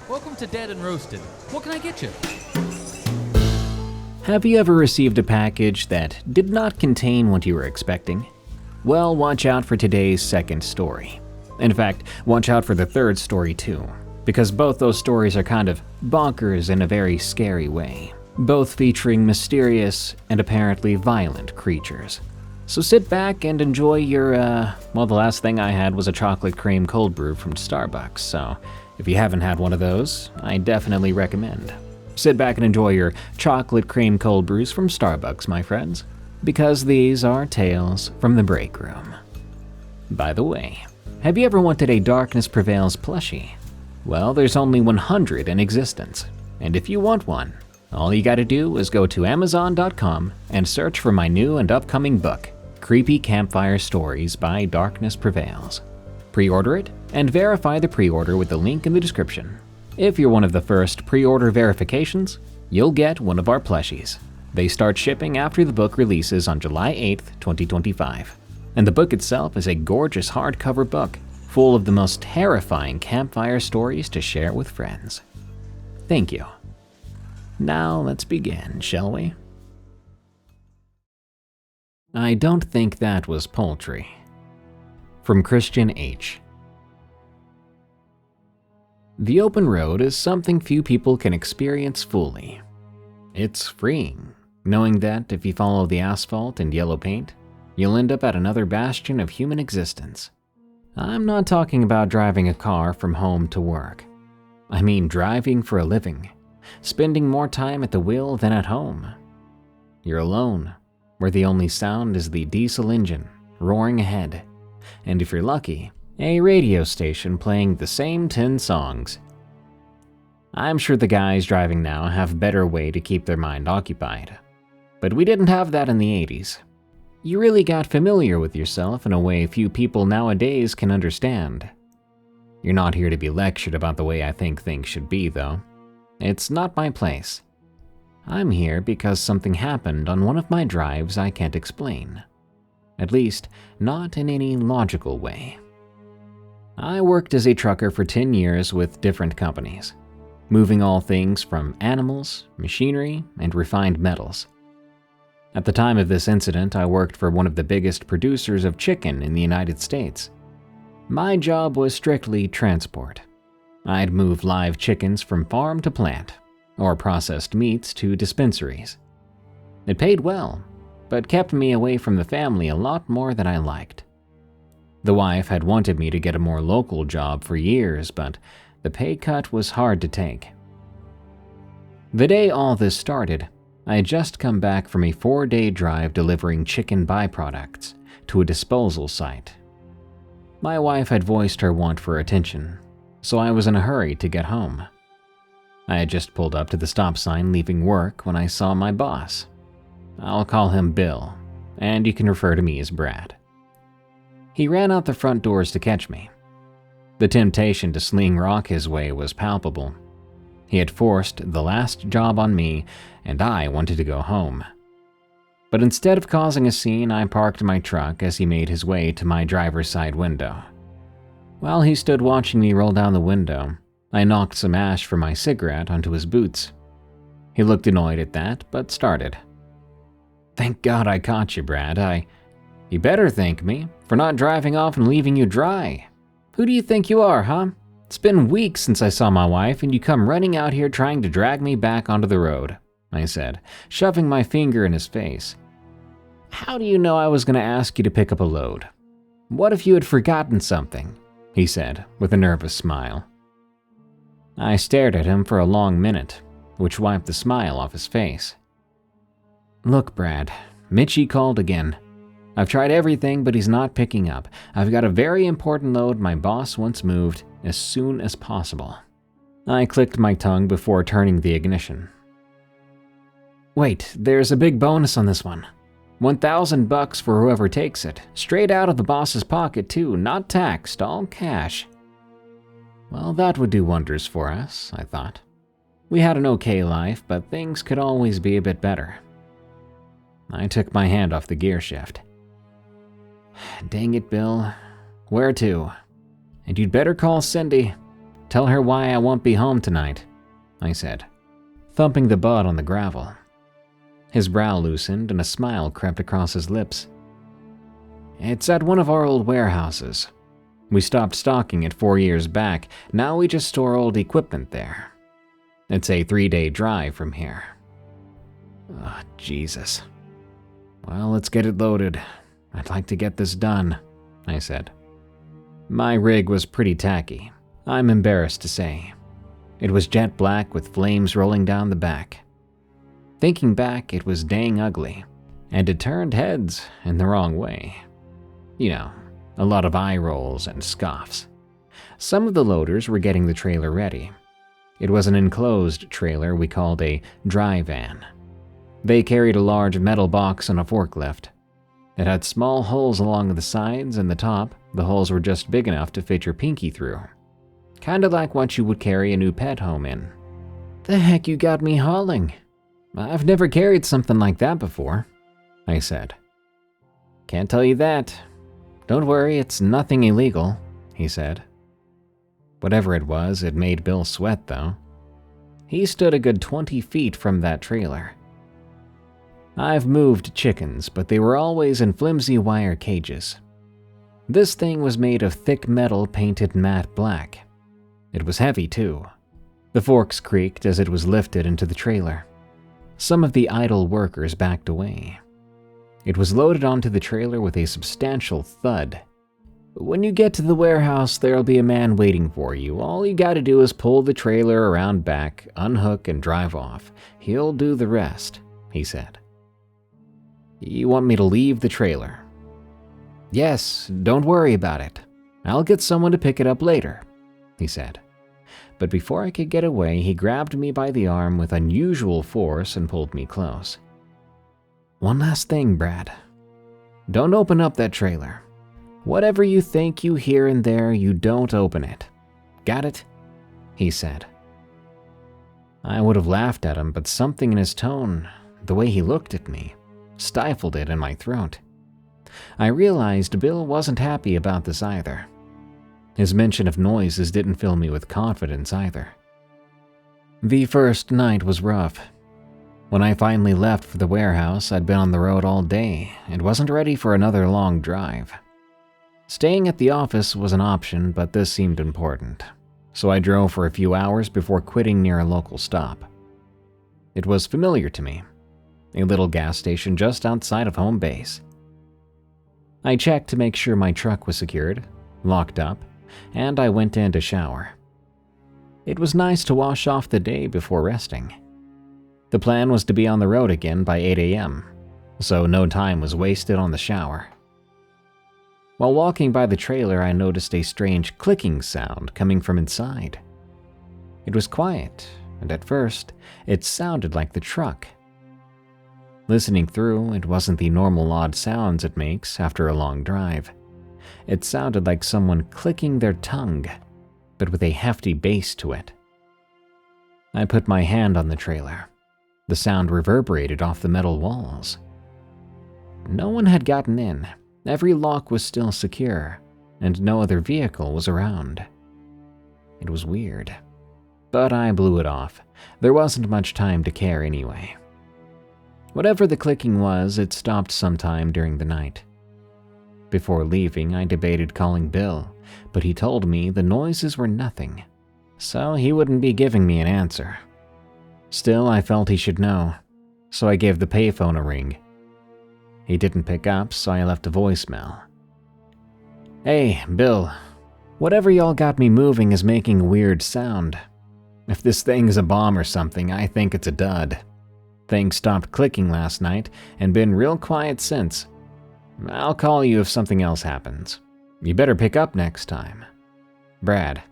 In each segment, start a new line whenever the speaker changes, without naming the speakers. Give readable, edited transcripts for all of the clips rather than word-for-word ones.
Welcome to Dead and Roasted. What can I get you?
Have you ever received a package that did not contain what you were expecting? Well, watch out for today's second story. In fact, watch out for the third story too, because both those stories are kind of bonkers in a very scary way, both featuring mysterious and apparently violent creatures. So sit back and enjoy your, well, the last thing I had was a chocolate cream cold brew from Starbucks, so if you haven't had one of those, I definitely recommend. Sit back and enjoy your chocolate cream cold brews from Starbucks, my friends, because these are tales from the break room. By the way, have you ever wanted a Darkness Prevails plushie? Well, there's only 100 in existence, and if you want one, all you gotta do is go to Amazon.com and search for my new and upcoming book, Creepy Campfire Stories by Darkness Prevails. Pre-order it and verify the pre-order with the link in the description. If you're one of the first pre-order verifications, you'll get one of our plushies. They start shipping after the book releases on July 8th, 2025. And the book itself is a gorgeous hardcover book full of the most terrifying campfire stories to share with friends. Thank you. Now let's begin, shall we? I don't think that was poultry. From Christian H. The open road is something few people can experience fully. It's freeing, knowing that if you follow the asphalt and yellow paint, you'll end up at another bastion of human existence. I'm not talking about driving a car from home to work. I mean driving for a living, spending more time at the wheel than at home. You're alone, where the only sound is the diesel engine roaring ahead, and if you're lucky, a radio station playing the same 10 songs. I'm sure the guys driving now have a better way to keep their mind occupied, but we didn't have that in the 80s. You really got familiar with yourself in a way few people nowadays can understand. You're not here to be lectured about the way I think things should be, though. It's not my place. I'm here because something happened on one of my drives I can't explain. At least, not in any logical way. I worked as a trucker for 10 years with different companies, moving all things from animals, machinery, and refined metals. At the time of this incident, I worked for one of the biggest producers of chicken in the United States. My job was strictly transport. I'd move live chickens from farm to plant, or processed meats to dispensaries. It paid well, but kept me away from the family a lot more than I liked. The wife had wanted me to get a more local job for years, but the pay cut was hard to take. The day all this started, I had just come back from a 4-day drive delivering chicken byproducts to a disposal site. My wife had voiced her want for attention, so I was in a hurry to get home. I had just pulled up to the stop sign leaving work when I saw my boss. I'll call him Bill, and you can refer to me as Brad. He ran out the front doors to catch me. The temptation to sling rock his way was palpable. He had forced the last job on me, and I wanted to go home. But instead of causing a scene, I parked my truck as he made his way to my driver's side window. While he stood watching me roll down the window, I knocked some ash from my cigarette onto his boots. He looked annoyed at that, but started. "Thank God I caught you, Brad. You better thank me for not driving off and leaving you dry. Who do you think you are, huh? It's been weeks since I saw my wife, and you come running out here trying to drag me back onto the road," I said, shoving my finger in his face. "How do you know I was going to ask you to pick up a load? What if you had forgotten something?" he said, with a nervous smile. I stared at him for a long minute, which wiped the smile off his face. "Look, Brad, Mitchie called again. I've tried everything, but he's not picking up. I've got a very important load my boss wants moved as soon as possible." I clicked my tongue before turning the ignition. "Wait, there's a big bonus on this one. $1,000 for whoever takes it. Straight out of the boss's pocket too, not taxed, all cash." Well, that would do wonders for us, I thought. We had an okay life, but things could always be a bit better. I took my hand off the gear shift. "Dang it, Bill. Where to? And you'd better call Cindy. Tell her why I won't be home tonight," I said, thumping the butt on the gravel. His brow loosened and a smile crept across his lips. "It's at one of our old warehouses. We stopped stocking it 4 years back. Now we just store old equipment there. It's a 3-day drive from here." Oh, Jesus. "Well, let's get it loaded. I'd like to get this done," I said. My rig was pretty tacky, I'm embarrassed to say. It was jet black with flames rolling down the back. Thinking back, it was dang ugly, and it turned heads in the wrong way. You know, a lot of eye rolls and scoffs. Some of the loaders were getting the trailer ready. It was an enclosed trailer we called a dry van. They carried a large metal box on a forklift. It had small holes along the sides and the top. The holes were just big enough to fit your pinky through. Kinda like what you would carry a new pet home in. "The heck you got me hauling? I've never carried something like that before," I said. "Can't tell you that. Don't worry, it's nothing illegal," he said. Whatever it was, it made Bill sweat though. He stood a good 20 feet from that trailer. I've moved chickens, but they were always in flimsy wire cages. This thing was made of thick metal painted matte black. It was heavy too. The forks creaked as it was lifted into the trailer. Some of the idle workers backed away. It was loaded onto the trailer with a substantial thud. "When you get to the warehouse, there'll be a man waiting for you. All you gotta do is pull the trailer around back, unhook, and drive off. He'll do the rest," he said. "You want me to leave the trailer?" "Yes, don't worry about it. I'll get someone to pick it up later," he said. But before I could get away, he grabbed me by the arm with unusual force and pulled me close. "One last thing, Brad. Don't open up that trailer. Whatever you think you hear in there, you don't open it. Got it?" he said. I would have laughed at him, but something in his tone, the way he looked at me, stifled it in my throat. I realized Bill wasn't happy about this either. His mention of noises didn't fill me with confidence either. The first night was rough. When I finally left for the warehouse, I'd been on the road all day and wasn't ready for another long drive. Staying at the office was an option, but this seemed important, so I drove for a few hours before quitting near a local stop. It was familiar to me, a little gas station just outside of home base. I checked to make sure my truck was secured, locked up, and I went in to shower. It was nice to wash off the day before resting. The plan was to be on the road again by 8 a.m., so no time was wasted on the shower. While walking by the trailer, I noticed a strange clicking sound coming from inside. It was quiet, and at first, it sounded like the truck. Listening through, it wasn't the normal odd sounds it makes after a long drive. It sounded like someone clicking their tongue, but with a hefty bass to it. I put my hand on the trailer. The sound reverberated off the metal walls. No one had gotten in. Every lock was still secure, and no other vehicle was around. It was weird, but I blew it off. There wasn't much time to care anyway. Whatever the clicking was, it stopped sometime during the night. Before leaving, I debated calling Bill, but he told me the noises were nothing, so he wouldn't be giving me an answer. Still, I felt he should know, so I gave the payphone a ring. He didn't pick up, so I left a voicemail. "Hey, Bill. Whatever y'all got me moving is making a weird sound. If this thing's a bomb or something, I think it's a dud. Things stopped clicking last night and been real quiet since. I'll call you if something else happens. You better pick up next time. Brad."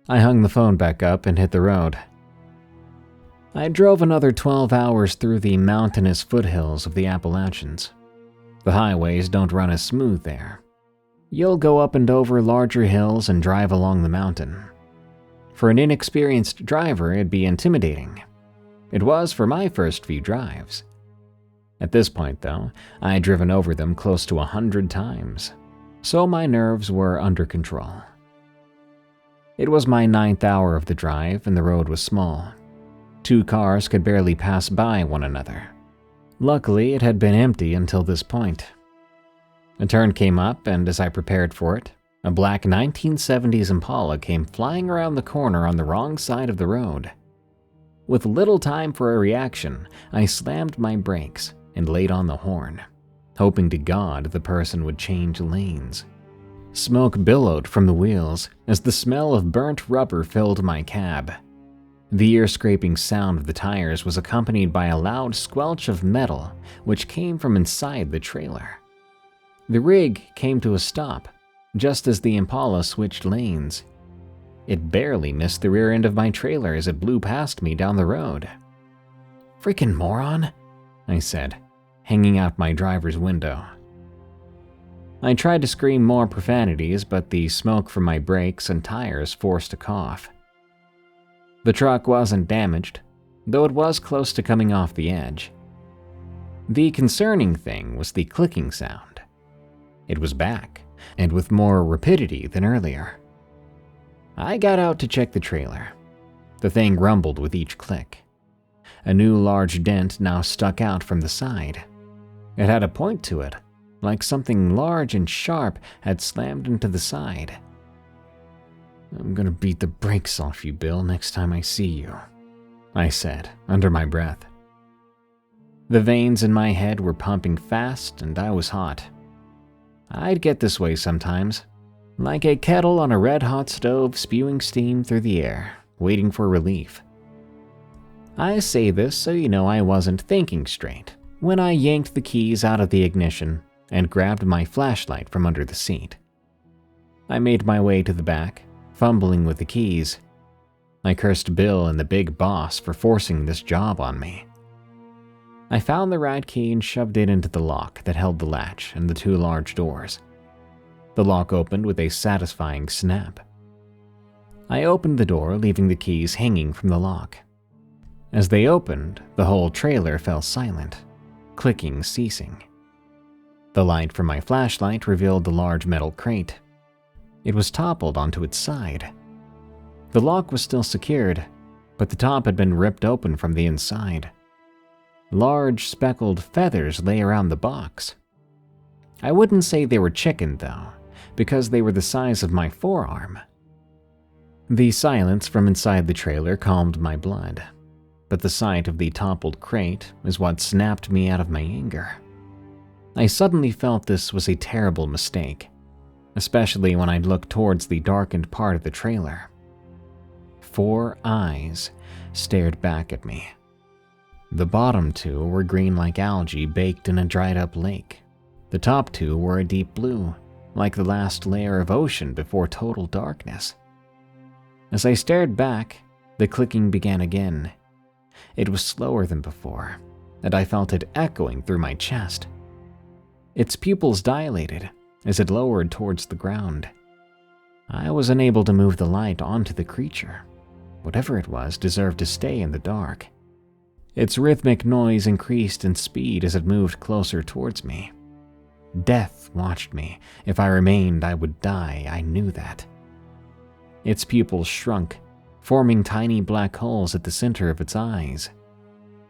I hung the phone back up and hit the road. I drove another 12 hours through the mountainous foothills of the Appalachians. The highways don't run as smooth there. You'll go up and over larger hills and drive along the mountain. For an inexperienced driver, it'd be intimidating. It was for my first few drives. At this point, though, I'd driven over them close to 100 times, so my nerves were under control. It was my 9th hour of the drive and the road was small. 2 cars could barely pass by one another. Luckily, it had been empty until this point. A turn came up, and as I prepared for it, a black 1970s Impala came flying around the corner on the wrong side of the road. With little time for a reaction, I slammed my brakes and laid on the horn, hoping to God the person would change lanes. Smoke billowed from the wheels as the smell of burnt rubber filled my cab. The ear-scraping sound of the tires was accompanied by a loud squelch of metal which came from inside the trailer. The rig came to a stop just as the Impala switched lanes. It barely missed the rear end of my trailer as it blew past me down the road. "Freaking moron," I said, hanging out my driver's window. I tried to scream more profanities, but the smoke from my brakes and tires forced a cough. The truck wasn't damaged, though it was close to coming off the edge. The concerning thing was the clicking sound. It was back, and with more rapidity than earlier. I got out to check the trailer. The thing rumbled with each click. A new large dent now stuck out from the side. It had a point to it, like something large and sharp had slammed into the side. "I'm gonna beat the brakes off you, Bill, next time I see you," I said, under my breath. The veins in my head were pumping fast and I was hot. I'd get this way sometimes, like a kettle on a red-hot stove spewing steam through the air, waiting for relief. I say this so you know I wasn't thinking straight when I yanked the keys out of the ignition and grabbed my flashlight from under the seat. I made my way to the back, fumbling with the keys. I cursed Bill and the big boss for forcing this job on me. I found the right key and shoved it into the lock that held the latch and the 2 large doors. The lock opened with a satisfying snap. I opened the door, leaving the keys hanging from the lock. As they opened, the whole trailer fell silent, clicking ceasing. The light from my flashlight revealed the large metal crate. It was toppled onto its side. The lock was still secured, but the top had been ripped open from the inside. Large speckled feathers lay around the box. I wouldn't say they were chicken, though, because they were the size of my forearm. The silence from inside the trailer calmed my blood, but the sight of the toppled crate is what snapped me out of my anger. I suddenly felt this was a terrible mistake, especially when I looked towards the darkened part of the trailer. 4 eyes stared back at me. The bottom 2 were green like algae baked in a dried-up lake. The top 2 were a deep blue, like the last layer of ocean before total darkness. As I stared back, the clicking began again. It was slower than before, and I felt it echoing through my chest. Its pupils dilated as it lowered towards the ground. I was unable to move the light onto the creature. Whatever it was deserved to stay in the dark. Its rhythmic noise increased in speed as it moved closer towards me. Death watched me. If I remained, I would die. I knew that. Its pupils shrunk, forming tiny black holes at the center of its eyes.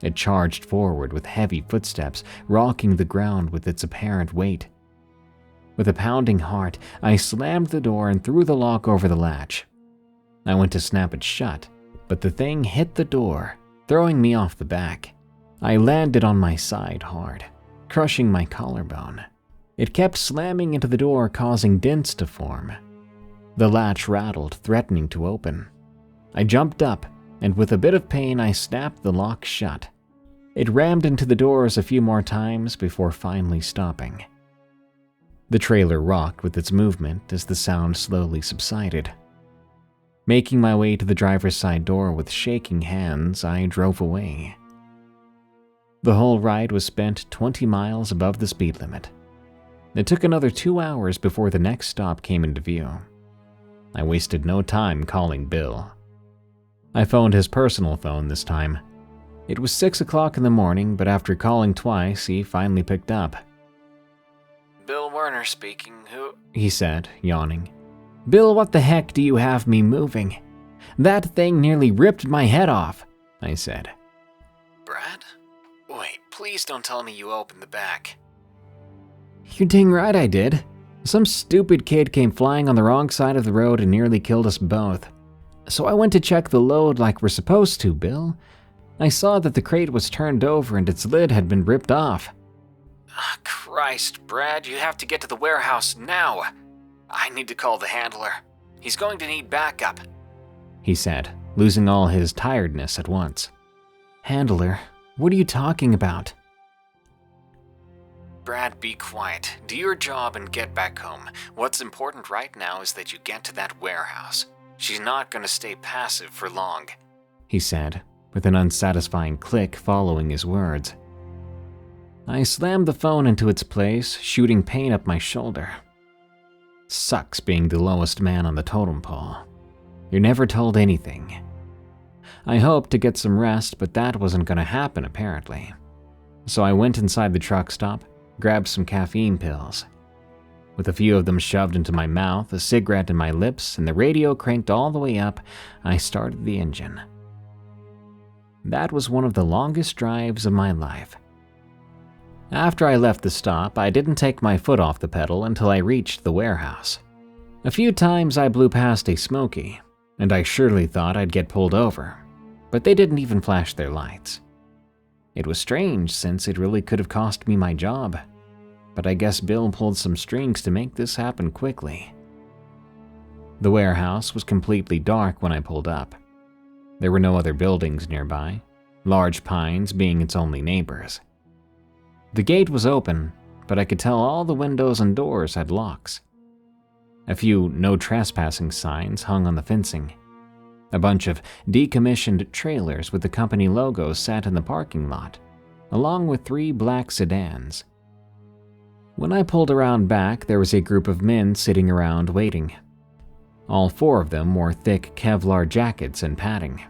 It charged forward with heavy footsteps, rocking the ground with its apparent weight. With a pounding heart, I slammed the door and threw the lock over the latch. I went to snap it shut, but the thing hit the door, throwing me off the back. I landed on my side hard, crushing my collarbone. It kept slamming into the door, causing dents to form. The latch rattled, threatening to open. I jumped up, and with a bit of pain, I snapped the lock shut. It rammed into the doors a few more times before finally stopping. The trailer rocked with its movement as the sound slowly subsided. Making my way to the driver's side door with shaking hands, I drove away. The whole ride was spent 20 miles above the speed limit. It took another 2 hours before the next stop came into view. I wasted no time calling Bill. I phoned his personal phone this time. It was 6 o'clock in the morning, but after calling twice, he finally picked up.
"Bill Werner speaking, who?"
He said, yawning. "Bill, what the heck do you have me moving? That thing nearly ripped my head off," I said. "Brad? Wait, please don't tell me you opened the back." "You're dang right I did. Some stupid kid came flying on the wrong side of the road and nearly killed us both. So I went to check the load like we're supposed to, Bill. I saw that the crate was turned over and its lid had been ripped off." "Christ, Brad, you have to get to the warehouse now. I need to call the handler. He's going to need backup," he said, losing all his tiredness at once. "Handler? What are you talking about?" "Brad, be quiet. Do your job and get back home. What's important right now is that you get to that warehouse. She's not going to stay passive for long," he said, with an unsatisfying click following his words. I slammed the phone into its place, shooting pain up my shoulder. Sucks being the lowest man on the totem pole. You're never told anything. I hoped to get some rest, but that wasn't going to happen apparently. So I went inside the truck stop, grabbed some caffeine pills. With a few of them shoved into my mouth, a cigarette in my lips, and the radio cranked all the way up, I started the engine. That was one of the longest drives of my life. After I left the stop, I didn't take my foot off the pedal until I reached the warehouse. A few times I blew past a Smoky, and I surely thought I'd get pulled over, but they didn't even flash their lights. It was strange since it really could have cost me my job, but I guess Bill pulled some strings to make this happen quickly. The warehouse was completely dark when I pulled up. There were no other buildings nearby, large pines being its only neighbors. The gate was open, but I could tell all the windows and doors had locks. A few no trespassing signs hung on the fencing. A bunch of decommissioned trailers with the company logo sat in the parking lot, along with 3 black sedans. When I pulled around back, there was a group of men sitting around waiting. All 4 of them wore thick Kevlar jackets and padding.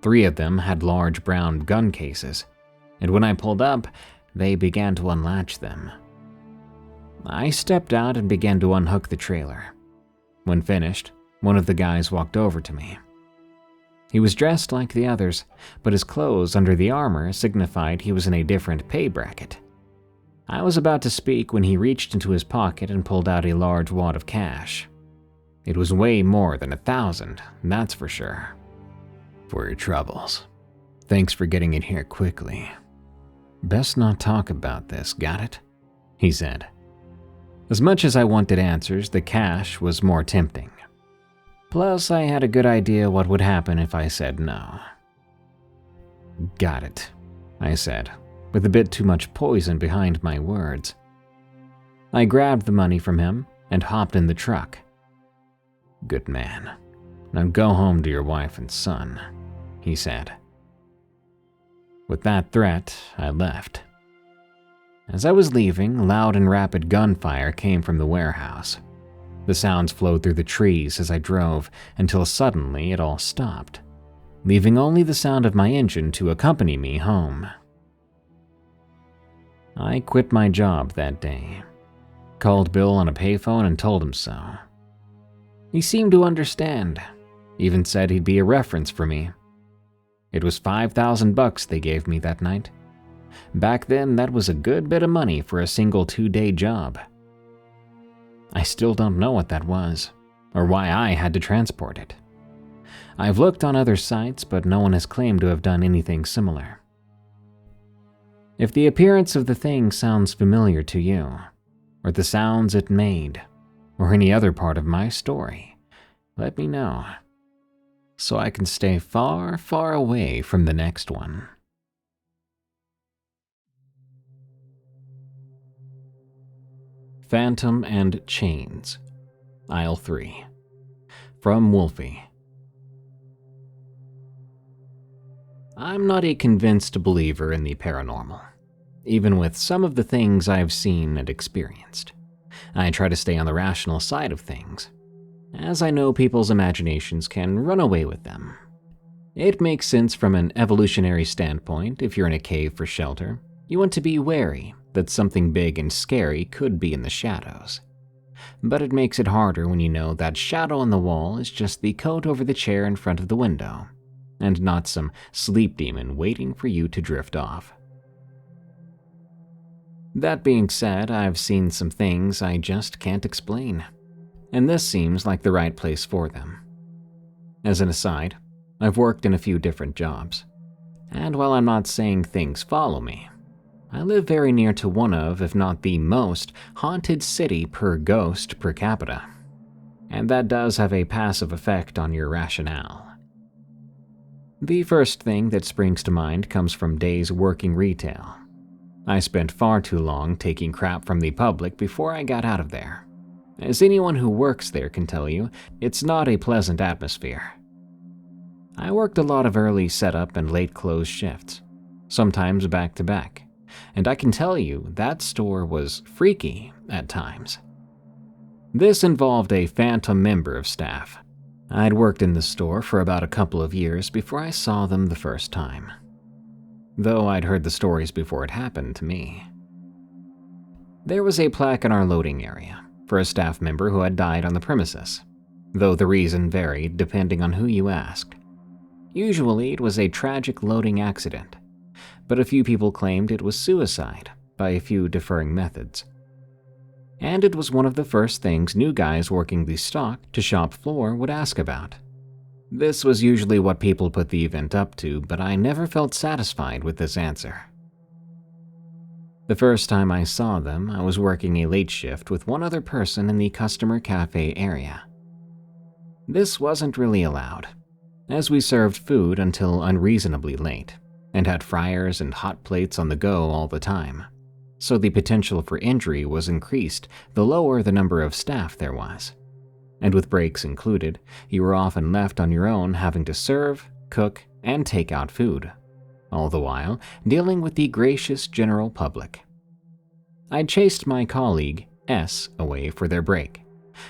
3 of them had large brown gun cases, and when I pulled up, they began to unlatch them. I stepped out and began to unhook the trailer. When finished, one of the guys walked over to me. He was dressed like the others, but his clothes under the armor signified he was in a different pay bracket. I was about to speak when he reached into his pocket and pulled out a large wad of cash. It was way more than 1,000, that's for sure. "For your troubles. Thanks for getting it here quickly. Best not talk about this, got it?" he said. As much as I wanted answers, the cash was more tempting. Plus, I had a good idea what would happen if I said no. "Got it," I said, with a bit too much poison behind my words. I grabbed the money from him and hopped in the truck. "Good man. Now go home to your wife and son," he said. With that threat, I left. As I was leaving, loud and rapid gunfire came from the warehouse. The sounds flowed through the trees as I drove until suddenly it all stopped, leaving only the sound of my engine to accompany me home. I quit my job that day, called Bill on a payphone and told him so. He seemed to understand, even said he'd be a reference for me. It was $5,000 they gave me that night. Back then, that was a good bit of money for a single 2-day job. I still don't know what that was, or why I had to transport it. I've looked on other sites, but no one has claimed to have done anything similar. If the appearance of the thing sounds familiar to you, or the sounds it made, or any other part of my story, let me know, so I can stay far, far away from the next one. Phantom and Chains, Aisle 3, from Wolfie. I'm not a convinced believer in the paranormal, even with some of the things I've seen and experienced. I try to stay on the rational side of things, as I know people's imaginations can run away with them. It makes sense from an evolutionary standpoint. If you're in a cave for shelter, you want to be wary that something big and scary could be in the shadows. but it makes it harder when you know that shadow on the wall is just the coat over the chair in front of the window, and not some sleep demon waiting for you to drift off. That being said, I've seen some things I just can't explain, and this seems like the right place for them. As an aside, I've worked in a few different jobs, and while I'm not saying things follow me, I live very near to one of, if not the most, haunted city per ghost per capita, and that does have a passive effect on your rationale. The first thing that springs to mind comes from days working retail. I spent far too long taking crap from the public before I got out of there. As anyone who works there can tell you, it's not a pleasant atmosphere. I worked a lot of early setup and late close shifts, sometimes back to back, and I can tell you that store was freaky at times. This involved a phantom member of staff. I'd worked in the store for about a couple of years before I saw them the first time, though I'd heard the stories before it happened to me. There was a plaque in our loading area for a staff member who had died on the premises, though the reason varied depending on who you asked. Usually it was a tragic loading accident, but a few people claimed it was suicide by a few differing methods. And it was one of the first things new guys working the stock to shop floor would ask about. This was usually what people put the event up to, but I never felt satisfied with this answer. The first time I saw them, I was working a late shift with one other person in the customer cafe area. This wasn't really allowed, as we served food until unreasonably late, and had fryers and hot plates on the go all the time, so the potential for injury was increased the lower the number of staff there was. And with breaks included, you were often left on your own having to serve, cook, and take out food, all the while dealing with the gracious general public. I chased my colleague, S, away for their break,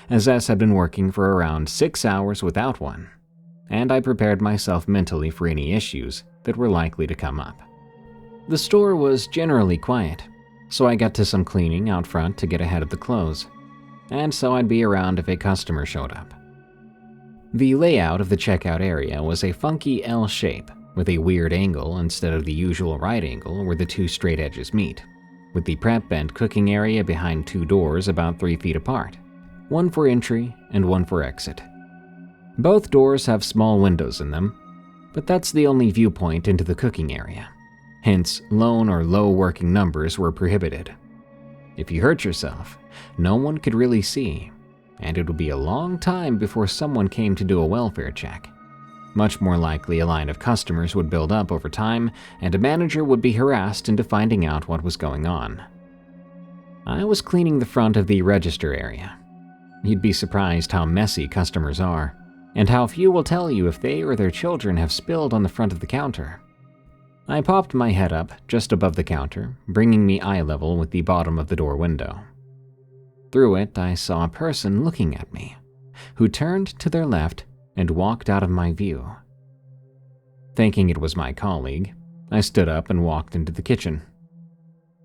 as S had been working for around 6 hours without one, and I prepared myself mentally for any issues that were likely to come up. The store was generally quiet, so I got to some cleaning out front to get ahead of the close, and so I'd be around if a customer showed up. The layout of the checkout area was a funky L shape with a weird angle instead of the usual right angle where the two straight edges meet, with the prep and cooking area behind 2 doors about 3 feet apart, one for entry and one for exit. Both doors have small windows in them, but that's the only viewpoint into the cooking area. Hence, lone or low working numbers were prohibited. If you hurt yourself, no one could really see, and it would be a long time before someone came to do a welfare check. Much more likely a line of customers would build up over time, and a manager would be harassed into finding out what was going on. I was cleaning the front of the register area. You'd be surprised how messy customers are, and how few will tell you if they or their children have spilled on the front of the counter. I popped my head up just above the counter, bringing me eye level with the bottom of the door window. Through it, I saw a person looking at me, who turned to their left and walked out of my view. Thinking it was my colleague, I stood up and walked into the kitchen.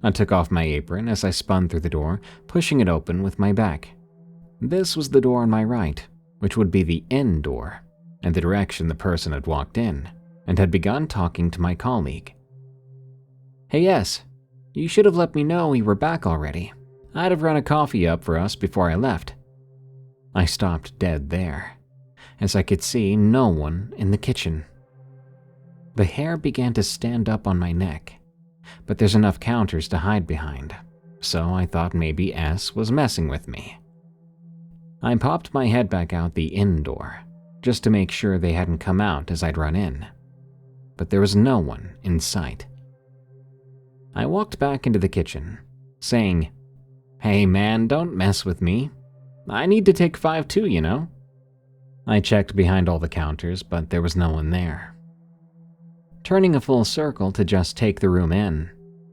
I took off my apron as I spun through the door, pushing it open with my back. This was the door on my right, which would be the in door, and the direction the person had walked in, and had begun talking to my colleague. "Hey, yes, you should have let me know you were back already. I'd have run a coffee up for us before I left." I stopped dead there, as I could see no one in the kitchen. The hair began to stand up on my neck, but there's enough counters to hide behind, so I thought maybe S was messing with me. I popped my head back out the in door, just to make sure they hadn't come out as I'd run in, but there was no one in sight. I walked back into the kitchen, saying, "Hey man, don't mess with me. I need to take 5 too, you know." I checked behind all the counters, but there was no one there. Turning a full circle to just take the room in,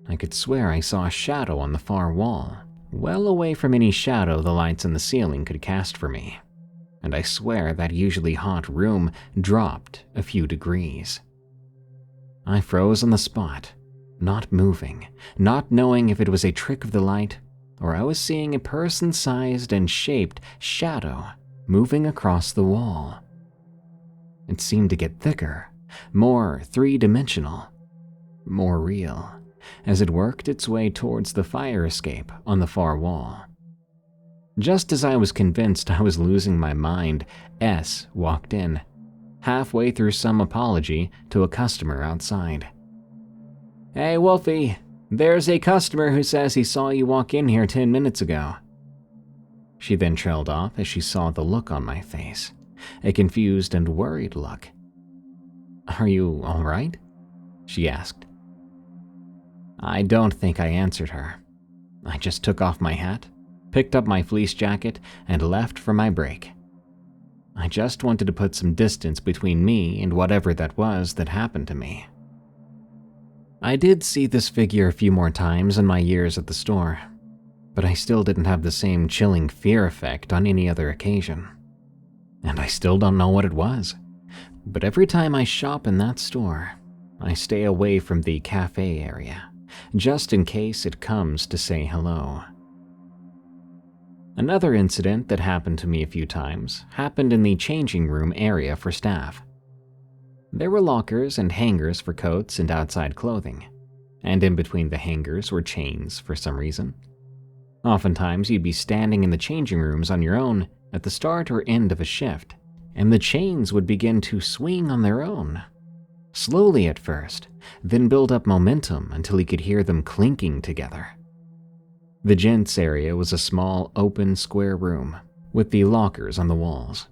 I could swear I saw a shadow on the far wall, well away from any shadow the lights in the ceiling could cast for me, and I swear that usually hot room dropped a few degrees. I froze on the spot, not moving, not knowing if it was a trick of the light or I was seeing a person-sized and shaped shadow moving across the wall. It seemed to get thicker, more three-dimensional, more real, as it worked its way towards the fire escape on the far wall. Just as I was convinced I was losing my mind, S walked in, halfway through some apology to a customer outside. "Hey, Wolfie, there's a customer who says he saw you walk in here 10 minutes ago." She then trailed off as she saw the look on my face, a confused and worried look. "Are you all right?" she asked. I don't think I answered her. I just took off my hat, picked up my fleece jacket, and left for my break. I just wanted to put some distance between me and whatever that was that happened to me. I did see this figure a few more times in my years at the store, but I still didn't have the same chilling fear effect on any other occasion. And I still don't know what it was, but every time I shop in that store, I stay away from the cafe area, just in case it comes to say hello. Another incident that happened to me a few times happened in the changing room area for staff. There were lockers and hangers for coats and outside clothing, and in between the hangers were chains for some reason. Oftentimes you'd be standing in the changing rooms on your own at the start or end of a shift, and the chains would begin to swing on their own. Slowly at first, then build up momentum until you could hear them clinking together. The gents area was a small, open, square room with the lockers on the walls,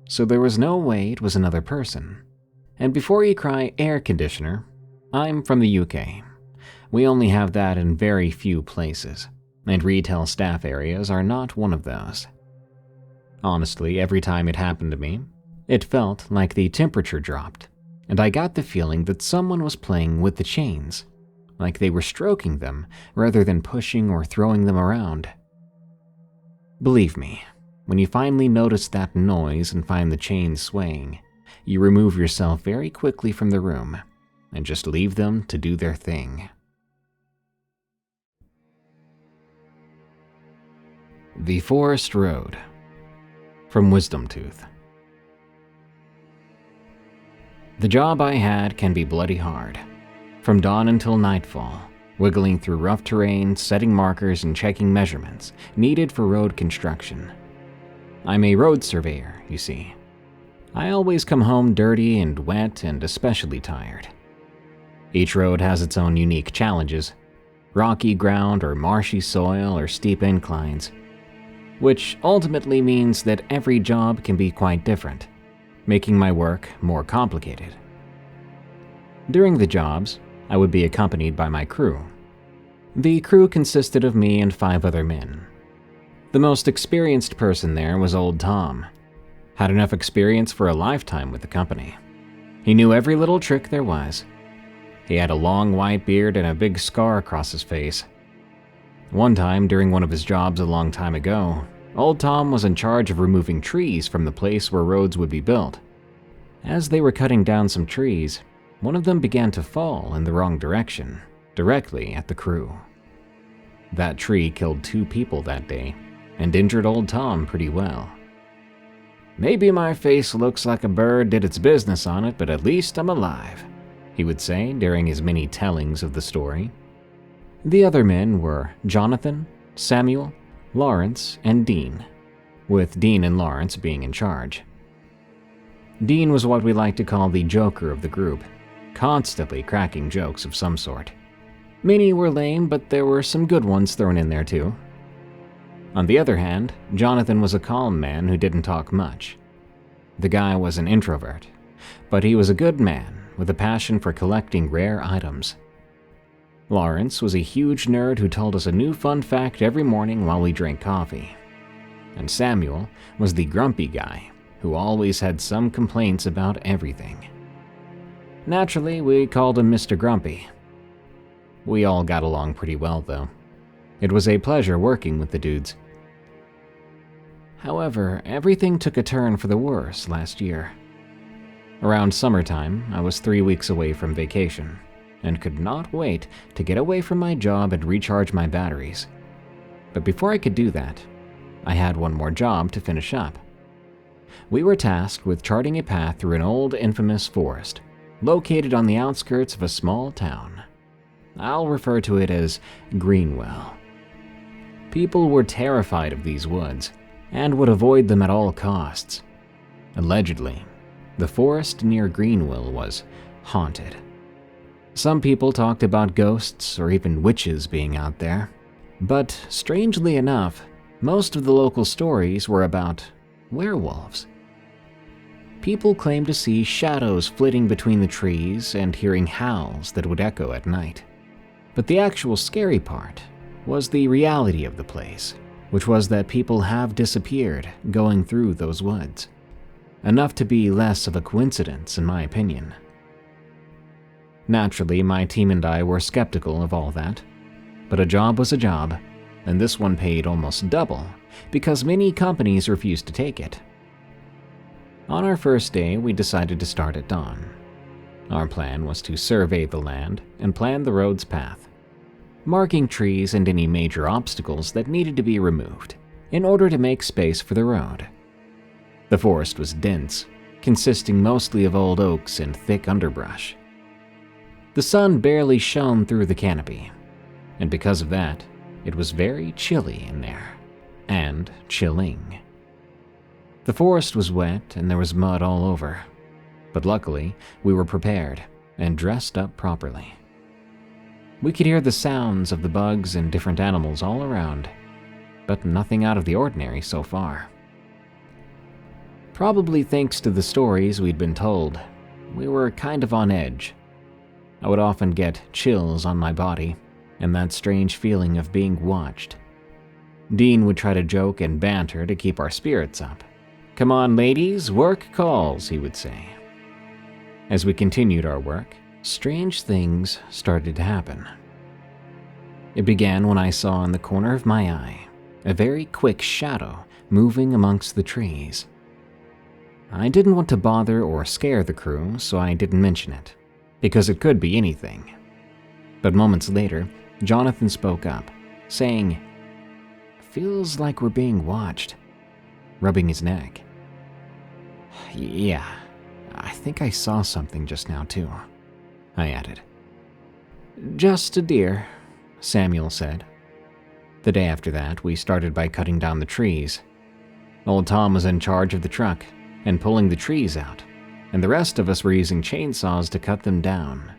so there was no way it was another person. And before you cry air conditioner, I'm from the UK. We only have that in very few places, and retail staff areas are not one of those. Honestly, every time it happened to me, it felt like the temperature dropped, and I got the feeling that someone was playing with the chains, like they were stroking them rather than pushing or throwing them around. Believe me, when you finally notice that noise and find the chains swaying, you remove yourself very quickly from the room and just leave them to do their thing. The Forest Road, from WisdomTooth. The job I had can be bloody hard. From dawn until nightfall, wiggling through rough terrain, setting markers and checking measurements needed for road construction. I'm a road surveyor, you see. I always come home dirty and wet and especially tired. Each road has its own unique challenges, rocky ground or marshy soil or steep inclines, which ultimately means that every job can be quite different, making my work more complicated. During the jobs, I would be accompanied by my crew. The crew consisted of me and 5 other men. The most experienced person there was Old Tom. Had enough experience for a lifetime with the company. He knew every little trick there was. He had a long white beard and a big scar across his face. One time, during one of his jobs a long time ago, Old Tom was in charge of removing trees from the place where roads would be built. As they were cutting down some trees, one of them began to fall in the wrong direction, directly at the crew. That tree killed 2 people that day, and injured Old Tom pretty well. "Maybe my face looks like a bird did its business on it, but at least I'm alive," he would say during his many tellings of the story. The other men were Jonathan, Samuel, Lawrence, and Dean, with Dean and Lawrence being in charge. Dean was what we like to call the joker of the group, constantly cracking jokes of some sort. Many were lame, but there were some good ones thrown in there too. On the other hand, Jonathan was a calm man who didn't talk much. The guy was an introvert, but he was a good man with a passion for collecting rare items. Lawrence was a huge nerd who told us a new fun fact every morning while we drank coffee. And Samuel was the grumpy guy who always had some complaints about everything. Naturally, we called him Mr. Grumpy. We all got along pretty well, though. It was a pleasure working with the dudes. However, everything took a turn for the worse last year. Around summertime, I was 3 weeks away from vacation, and could not wait to get away from my job and recharge my batteries. But before I could do that, I had one more job to finish up. We were tasked with charting a path through an old infamous forest, located on the outskirts of a small town. I'll refer to it as Greenwell. People were terrified of these woods and would avoid them at all costs. Allegedly, the forest near Greenwell was haunted. Some people talked about ghosts or even witches being out there, but strangely enough, most of the local stories were about werewolves. People claimed to see shadows flitting between the trees and hearing howls that would echo at night. But the actual scary part was the reality of the place, which was that people have disappeared going through those woods. Enough to be less of a coincidence, in my opinion. Naturally, my team and I were skeptical of all that, but a job was a job, and this one paid almost double because many companies refused to take it. On our first day, we decided to start at dawn. Our plan was to survey the land and plan the road's path, marking trees and any major obstacles that needed to be removed in order to make space for the road. The forest was dense, consisting mostly of old oaks and thick underbrush. The sun barely shone through the canopy, and because of that, it was very chilly in there, and chilling. The forest was wet and there was mud all over, but luckily we were prepared and dressed up properly. We could hear the sounds of the bugs and different animals all around, but nothing out of the ordinary so far. Probably thanks to the stories we'd been told, we were kind of on edge. I would often get chills on my body and that strange feeling of being watched. Dean would try to joke and banter to keep our spirits up. "Come on, ladies, work calls," he would say. As we continued our work, strange things started to happen. It began when I saw in the corner of my eye a very quick shadow moving amongst the trees. I didn't want to bother or scare the crew, so I didn't mention it, because it could be anything. But moments later, Jonathan spoke up, saying, "Feels like we're being watched," rubbing his neck. "Yeah, I think I saw something just now too," I added. "Just a deer," Samuel said. The day after that, we started by cutting down the trees. Old Tom was in charge of the truck and pulling the trees out, and the rest of us were using chainsaws to cut them down.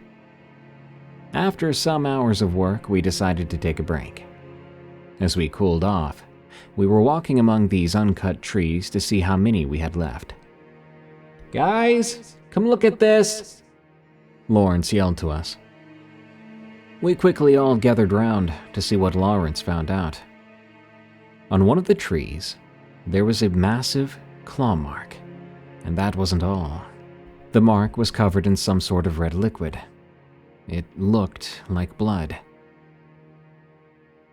After some hours of work, we decided to take a break. As we cooled off, we were walking among these uncut trees to see how many we had left. "Guys, come look at this!" Lawrence yelled to us. We quickly all gathered round to see what Lawrence found out. On one of the trees, there was a massive claw mark, and that wasn't all. The mark was covered in some sort of red liquid. It looked like blood.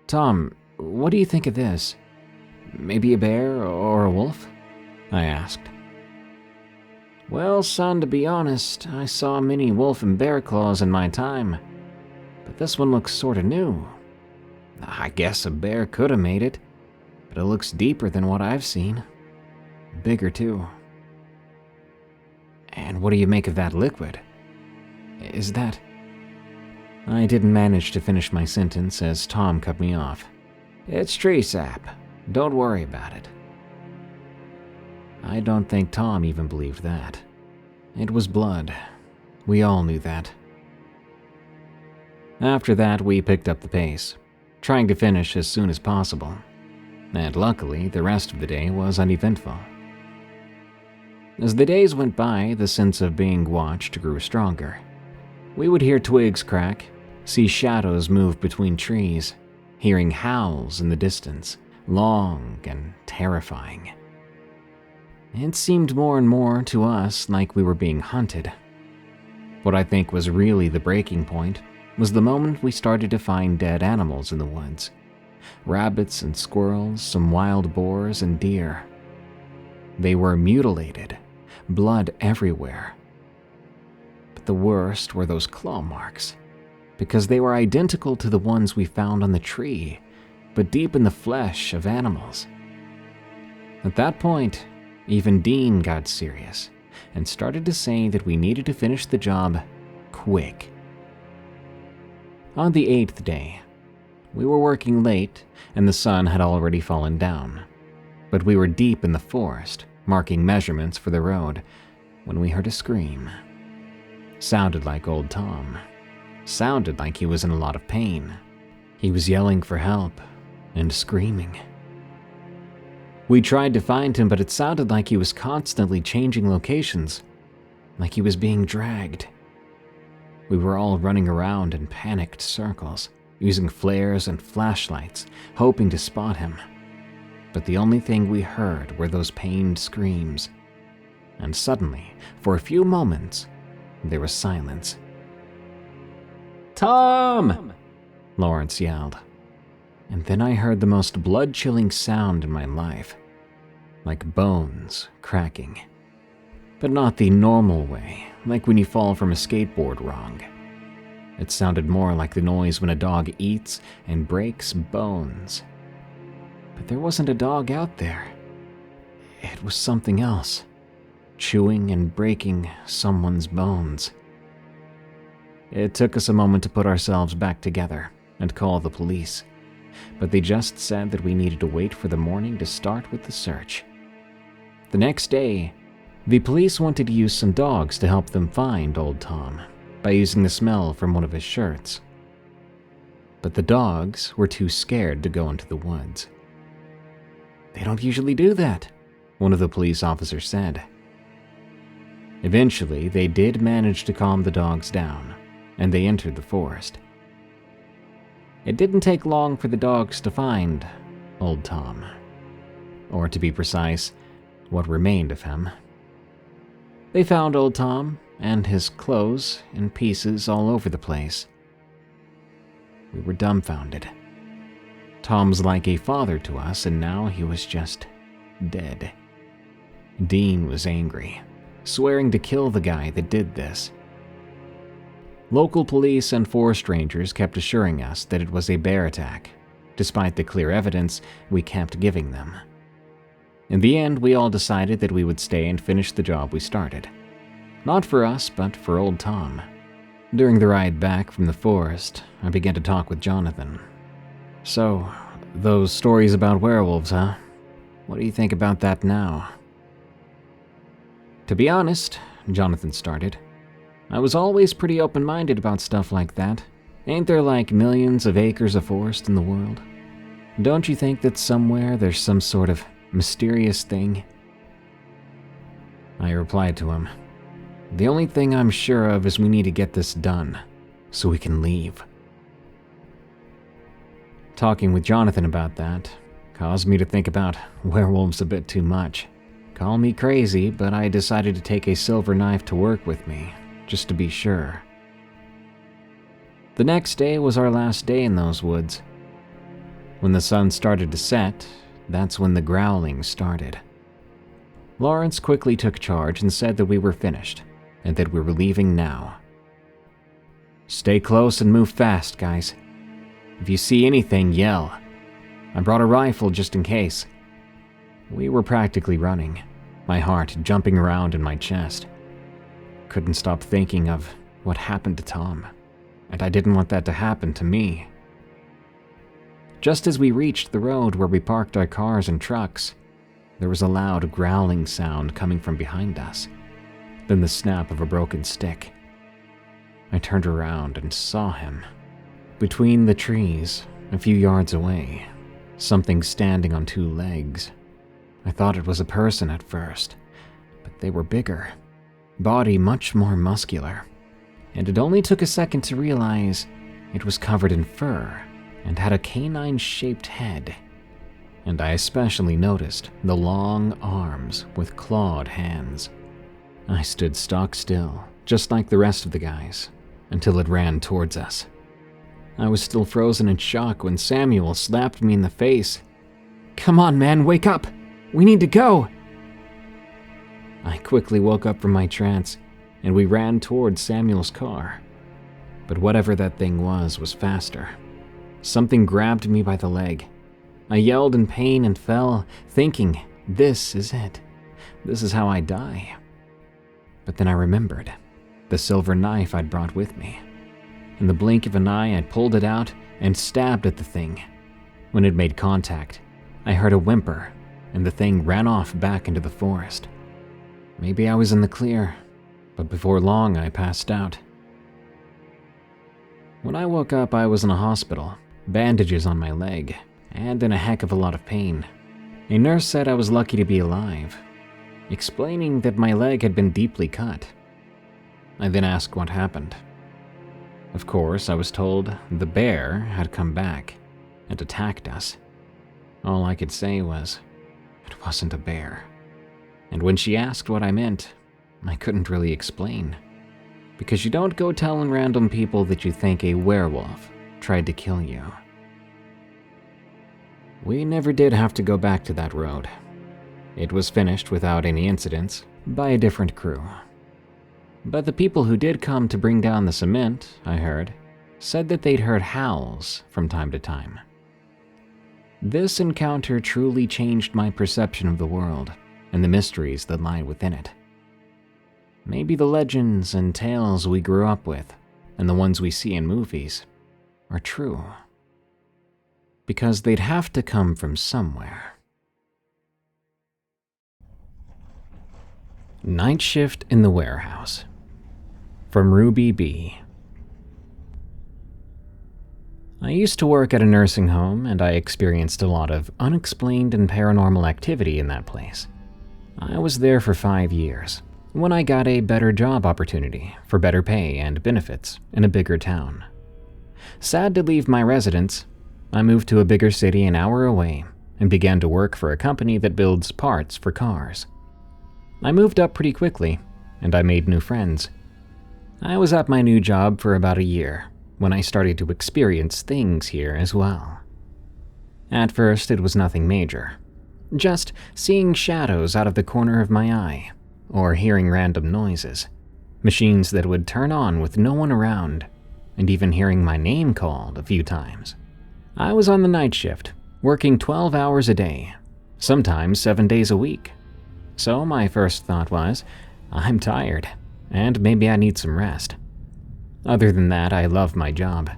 "Tom, what do you think of this? Maybe a bear or a wolf?" I asked. "Well, son, to be honest, I saw many wolf and bear claws in my time, but this one looks sorta new. I guess a bear could have made it, but it looks deeper than what I've seen. Bigger too." "And what do you make of that liquid? Is that—" I didn't manage to finish my sentence as Tom cut me off. "It's tree sap. Don't worry about it." I don't think Tom even believed that. It was blood. We all knew that. After that, we picked up the pace, trying to finish as soon as possible. And luckily, the rest of the day was uneventful. As the days went by, the sense of being watched grew stronger. We would hear twigs crack, see shadows move between trees, hearing howls in the distance, long and terrifying. It seemed more and more to us like we were being hunted. What I think was really the breaking point was the moment we started to find dead animals in the woods. Rabbits and squirrels, some wild boars and deer. They were mutilated, blood everywhere. But the worst were those claw marks, because they were identical to the ones we found on the tree, but deep in the flesh of animals. At that point, even Dean got serious and started to say that we needed to finish the job quick. On the 8th day, we were working late and the sun had already fallen down, but we were deep in the forest, marking measurements for the road, when we heard a scream. Sounded like old Tom. Sounded like he was in a lot of pain. He was yelling for help and screaming. We tried to find him, but it sounded like he was constantly changing locations, like he was being dragged. We were all running around in panicked circles, using flares and flashlights, hoping to spot him. But the only thing we heard were those pained screams. And suddenly, for a few moments, there was silence. "Tom!" Lawrence yelled. And then I heard the most blood-chilling sound in my life, like bones cracking. But not the normal way, like when you fall from a skateboard wrong. It sounded more like the noise when a dog eats and breaks bones. But there wasn't a dog out there. It was something else, chewing and breaking someone's bones. It took us a moment to put ourselves back together and call the police, but they just said that we needed to wait for the morning to start with the search. The next day, the police wanted to use some dogs to help them find old Tom by using the smell from one of his shirts. But the dogs were too scared to go into the woods. "They don't usually do that," one of the police officers said. Eventually, they did manage to calm the dogs down, and they entered the forest. It didn't take long for the dogs to find old Tom, or to be precise, what remained of him. They found old Tom and his clothes in pieces all over the place. We were dumbfounded. Tom's like a father to us, and now he was just dead. Dean was angry, swearing to kill the guy that did this. Local police and forest rangers kept assuring us that it was a bear attack, despite the clear evidence we kept giving them. In the end, we all decided that we would stay and finish the job we started. Not for us, but for old Tom. During the ride back from the forest, I began to talk with Jonathan. "So, those stories about werewolves, huh? What do you think about that now?" "To be honest," Jonathan started, "I was always pretty open-minded about stuff like that. Ain't there like millions of acres of forest in the world? Don't you think that somewhere there's some sort of mysterious thing?" I replied to him, "The only thing I'm sure of is we need to get this done, so we can leave." Talking with Jonathan about that caused me to think about werewolves a bit too much. Call me crazy, but I decided to take a silver knife to work with me, just to be sure. The next day was our last day in those woods. When the sun started to set, that's when the growling started. Lawrence quickly took charge and said that we were finished, and that we were leaving now. "Stay close and move fast, guys. If you see anything, yell. I brought a rifle just in case." We were practically running, my heart jumping around in my chest. Couldn't stop thinking of what happened to Tom, and I didn't want that to happen to me. Just as we reached the road where we parked our cars and trucks, there was a loud growling sound coming from behind us, then the snap of a broken stick. I turned around and saw him. Between the trees, a few yards away, something standing on two legs. I thought it was a person at first, but they were bigger, body much more muscular, and it only took a second to realize it was covered in fur and had a canine-shaped head. And I especially noticed the long arms with clawed hands. I stood stock still, just like the rest of the guys, until it ran towards us. I was still frozen in shock when Samuel slapped me in the face. "Come on, man, wake up! We need to go!" I quickly woke up from my trance, and we ran towards Samuel's car. But whatever that thing was faster. Something grabbed me by the leg I yelled in pain and fell, thinking, this is it. This is how I die. But then I remembered the silver knife I'd brought with me. In the blink of an eye, I pulled it out and stabbed at the thing. When it made contact, I heard a whimper, and the thing ran off back into the forest. Maybe I was in the clear, but before long I passed out. When I woke up, I was in a hospital, bandages on my leg, and in a heck of a lot of pain. A nurse said I was lucky to be alive, explaining that my leg had been deeply cut. I then asked what happened. Of course, I was told the bear had come back and attacked us. All I could say was, it wasn't a bear. And when she asked what I meant, I couldn't really explain. Because you don't go telling random people that you think a werewolf tried to kill you. We never did have to go back to that road. It was finished without any incidents by a different crew. But the people who did come to bring down the cement, I heard, said that they'd heard howls from time to time. This encounter truly changed my perception of the world and the mysteries that lie within it. Maybe the legends and tales we grew up with, and the ones we see in movies, are true. Because they'd have to come from somewhere. Night shift in the warehouse. From Ruby B. I used to work at a nursing home, and I experienced a lot of unexplained and paranormal activity in that place. I was there for 5 years, when I got a better job opportunity for better pay and benefits in a bigger town. Sad to leave my residence, I moved to a bigger city an hour away and began to work for a company that builds parts for cars. I moved up pretty quickly, and I made new friends. I was at my new job for about a year when I started to experience things here as well. At first, it was nothing major. Just seeing shadows out of the corner of my eye, or hearing random noises, machines that would turn on with no one around, and even hearing my name called a few times. I was on the night shift, working 12 hours a day, sometimes 7 days a week. So my first thought was, I'm tired, and maybe I need some rest. Other than that, I love my job.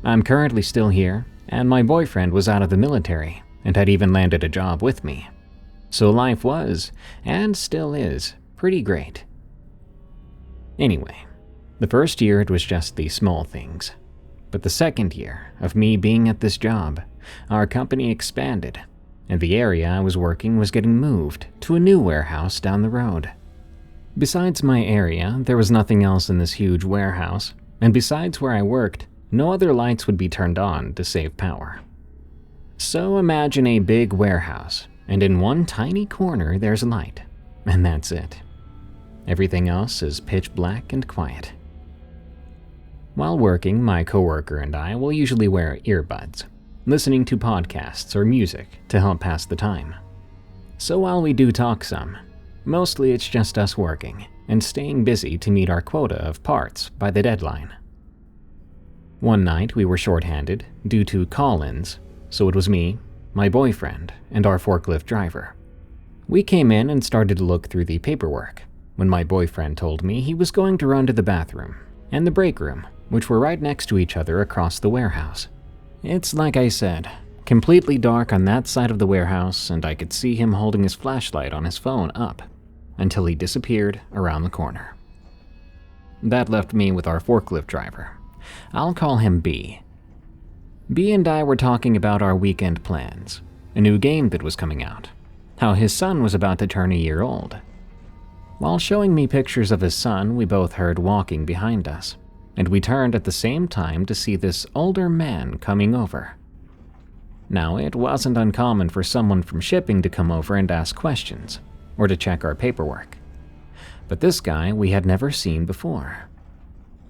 I'm currently still here, and my boyfriend was out of the military and had even landed a job with me. So life was, and still is, pretty great. Anyway, the first year it was just the small things. But the second year of me being at this job, our company expanded, and the area I was working was getting moved to a new warehouse down the road. Besides my area, there was nothing else in this huge warehouse, and besides where I worked, no other lights would be turned on to save power. So imagine a big warehouse, and in one tiny corner there's light, and that's it. Everything else is pitch black and quiet. While working, my coworker and I will usually wear earbuds, listening to podcasts or music to help pass the time. So while we do talk some, mostly it's just us working and staying busy to meet our quota of parts by the deadline. One night we were shorthanded due to call-ins, so it was me, my boyfriend, and our forklift driver. We came in and started to look through the paperwork when my boyfriend told me he was going to run to the bathroom and the break room, which were right next to each other across the warehouse. It's like I said, completely dark on that side of the warehouse, and I could see him holding his flashlight on his phone up until he disappeared around the corner. That left me with our forklift driver. I'll call him B. B and I were talking about our weekend plans, a new game that was coming out, how his son was about to turn a year old. While showing me pictures of his son, we both heard walking behind us, and we turned at the same time to see this older man coming over. Now, it wasn't uncommon for someone from shipping to come over and ask questions, or to check our paperwork. But this guy we had never seen before.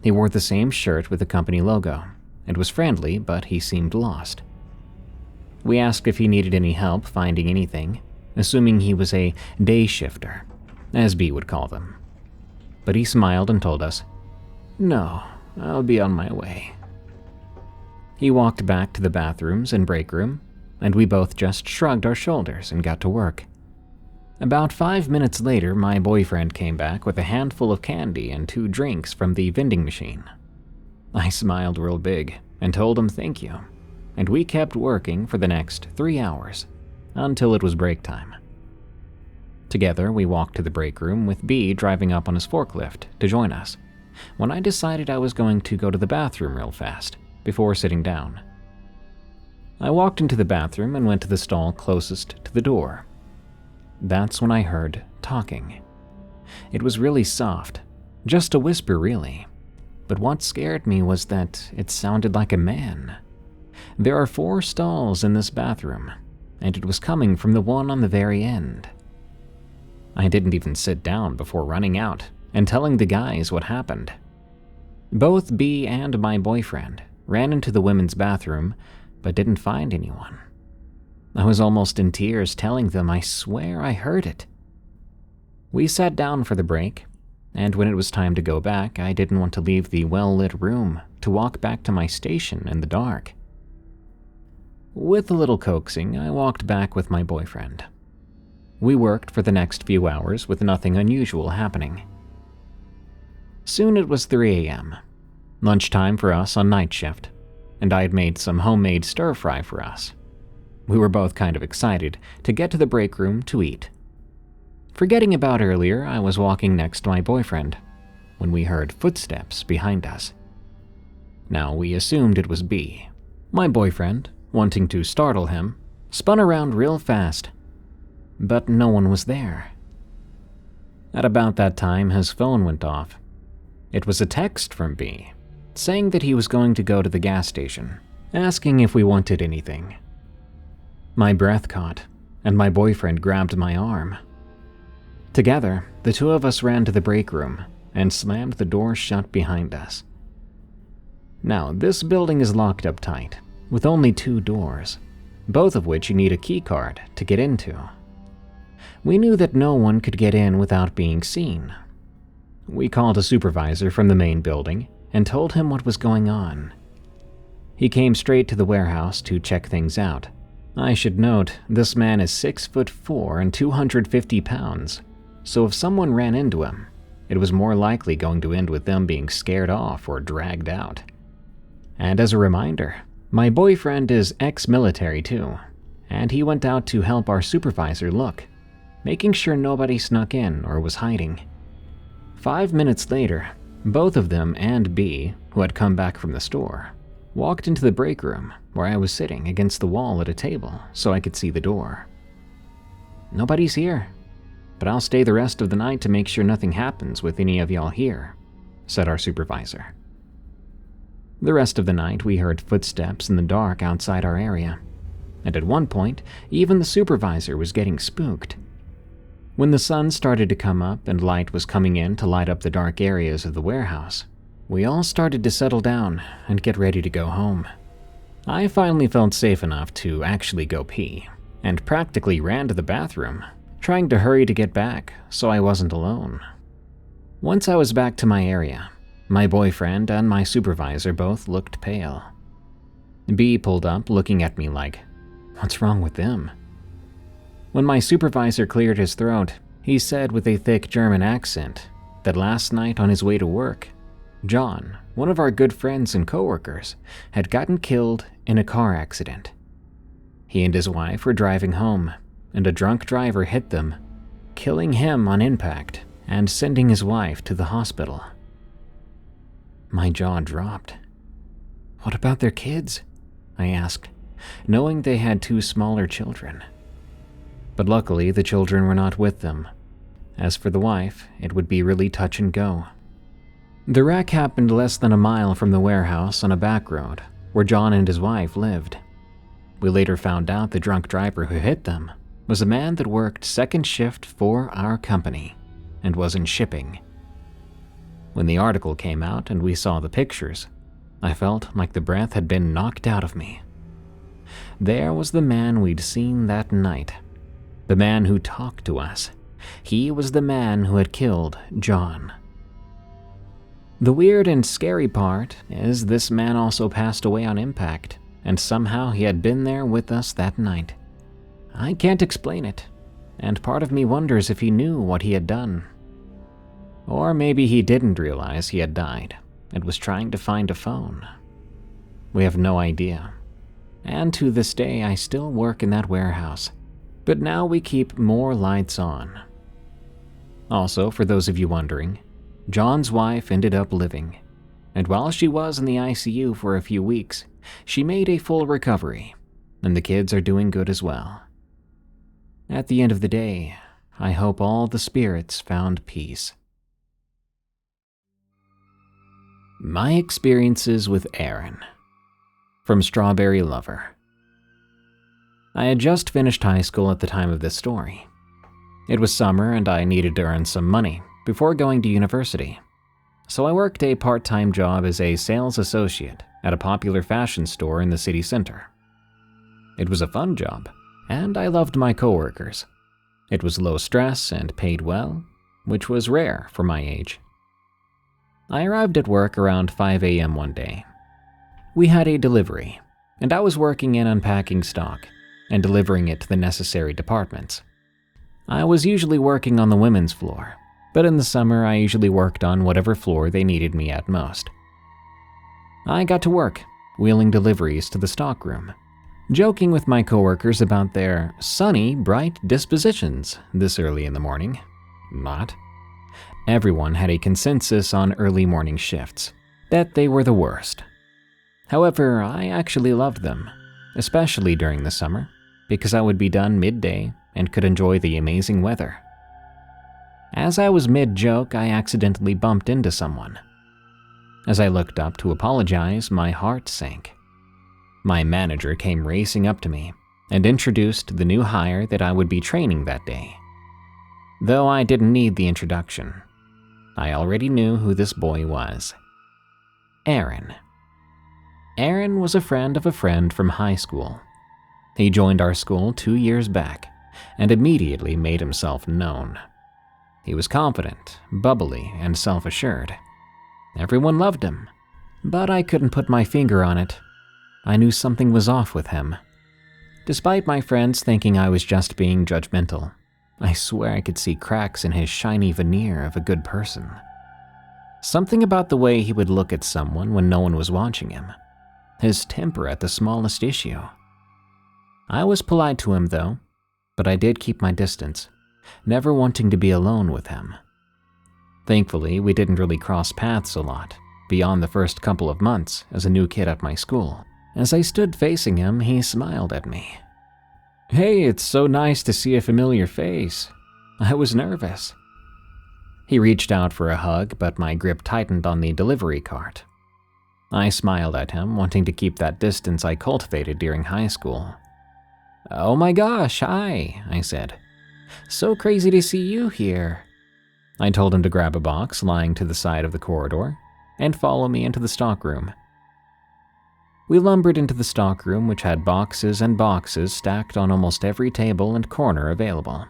He wore the same shirt with the company logo, and was friendly, but he seemed lost. We asked if he needed any help finding anything, assuming he was a day shifter, as B would call them. But he smiled and told us, "No, I'll be on my way." He walked back to the bathrooms and break room, and we both just shrugged our shoulders and got to work. About 5 minutes later, my boyfriend came back with a handful of candy and 2 drinks from the vending machine. I smiled real big and told him thank you, and we kept working for the next 3 hours until it was break time. Together, we walked to the break room with B driving up on his forklift to join us, when I decided I was going to go to the bathroom real fast before sitting down. I walked into the bathroom and went to the stall closest to the door. That's when I heard talking. It was really soft, just a whisper really, but what scared me was that it sounded like a man. There are 4 stalls in this bathroom, and it was coming from the one on the very end. I didn't even sit down before running out and telling the guys what happened. Both B and my boyfriend ran into the women's bathroom, but didn't find anyone. I was almost in tears telling them I swear I heard it. We sat down for the break, and when it was time to go back, I didn't want to leave the well-lit room to walk back to my station in the dark. With a little coaxing, I walked back with my boyfriend. We worked for the next few hours with nothing unusual happening. Soon it was 3 a.m., lunchtime for us on night shift, and I had made some homemade stir-fry for us. We were both kind of excited to get to the break room to eat. Forgetting about earlier, I was walking next to my boyfriend when we heard footsteps behind us. Now, we assumed it was B. My boyfriend, wanting to startle him, spun around real fast, but no one was there. At about that time, his phone went off. It was a text from B, saying that he was going to go to the gas station, asking if we wanted anything. My breath caught, and my boyfriend grabbed my arm. Together, the 2 of us ran to the break room and slammed the door shut behind us. Now, this building is locked up tight, with only 2 doors, both of which you need a key card to get into. We knew that no one could get in without being seen. We called a supervisor from the main building and told him what was going on. He came straight to the warehouse to check things out. I should note, this man is 6'4" and 250 pounds, so if someone ran into him, it was more likely going to end with them being scared off or dragged out. And as a reminder, my boyfriend is ex-military too, and he went out to help our supervisor look, making sure nobody snuck in or was hiding. 5 minutes later, both of them and B, who had come back from the store, walked into the break room where I was sitting against the wall at a table so I could see the door. "Nobody's here, but I'll stay the rest of the night to make sure nothing happens with any of y'all here," said our supervisor. The rest of the night we heard footsteps in the dark outside our area, and at one point, even the supervisor was getting spooked. When the sun started to come up and light was coming in to light up the dark areas of the warehouse, we all started to settle down and get ready to go home. I finally felt safe enough to actually go pee, and practically ran to the bathroom, trying to hurry to get back so I wasn't alone. Once I was back to my area, my boyfriend and my supervisor both looked pale. B pulled up looking at me like, "What's wrong with them?" When my supervisor cleared his throat, he said with a thick German accent that last night on his way to work, John, one of our good friends and coworkers, had gotten killed in a car accident. He and his wife were driving home, and a drunk driver hit them, killing him on impact and sending his wife to the hospital. My jaw dropped. "What about their kids?" I asked, knowing they had 2 smaller children. But luckily, the children were not with them. As for the wife, it would be really touch and go. The wreck happened less than a mile from the warehouse on a back road where John and his wife lived. We later found out the drunk driver who hit them was a man that worked second shift for our company and was in shipping. When the article came out and we saw the pictures, I felt like the breath had been knocked out of me. There was the man we'd seen that night. The man who talked to us. He was the man who had killed John. The weird and scary part is this man also passed away on impact and somehow he had been there with us that night. I can't explain it, and part of me wonders if he knew what he had done. Or maybe he didn't realize he had died and was trying to find a phone. We have no idea. And to this day, I still work in that warehouse, but now we keep more lights on. Also, for those of you wondering, John's wife ended up living, and while she was in the ICU for a few weeks, she made a full recovery, and the kids are doing good as well. At the end of the day, I hope all the spirits found peace. My experiences with Aaron. From Strawberrylover. I had just finished high school at the time of this story. It was summer and I needed to earn some money before going to university. So I worked a part-time job as a sales associate at a popular fashion store in the city center. It was a fun job, and I loved my coworkers. It was low stress and paid well, which was rare for my age. I arrived at work around 5 a.m. one day. We had a delivery, and I was working in unpacking stock and delivering it to the necessary departments. I was usually working on the women's floor, but in the summer I usually worked on whatever floor they needed me at most. I got to work, wheeling deliveries to the stockroom, joking with my coworkers about their sunny, bright dispositions this early in the morning. Not. Everyone had a consensus on early morning shifts, that they were the worst. However, I actually loved them, especially during the summer, because I would be done midday and could enjoy the amazing weather. As I was mid-joke, I accidentally bumped into someone. As I looked up to apologize, my heart sank. My manager came racing up to me and introduced the new hire that I would be training that day. Though I didn't need the introduction, I already knew who this boy was. Aaron. Aaron was a friend from high school. He joined our school 2 years back and immediately made himself known. He was confident, bubbly, and self-assured. Everyone loved him, but I couldn't put my finger on it. I knew something was off with him. Despite my friends thinking I was just being judgmental, I swear I could see cracks in his shiny veneer of a good person. Something about the way he would look at someone when no one was watching him. His temper at the smallest issue. I was polite to him though, but I did keep my distance, never wanting to be alone with him. Thankfully, we didn't really cross paths a lot, beyond the first couple of months as a new kid at my school. As I stood facing him, he smiled at me. "Hey, it's so nice to see a familiar face. I was nervous." He reached out for a hug, but my grip tightened on the delivery cart. I smiled at him, wanting to keep that distance I cultivated during high school. "Oh my gosh, hi," I said. "So crazy to see you here." I told him to grab a box lying to the side of the corridor and follow me into the stockroom. We lumbered into the stockroom, which had boxes and boxes stacked on almost every table and corner available.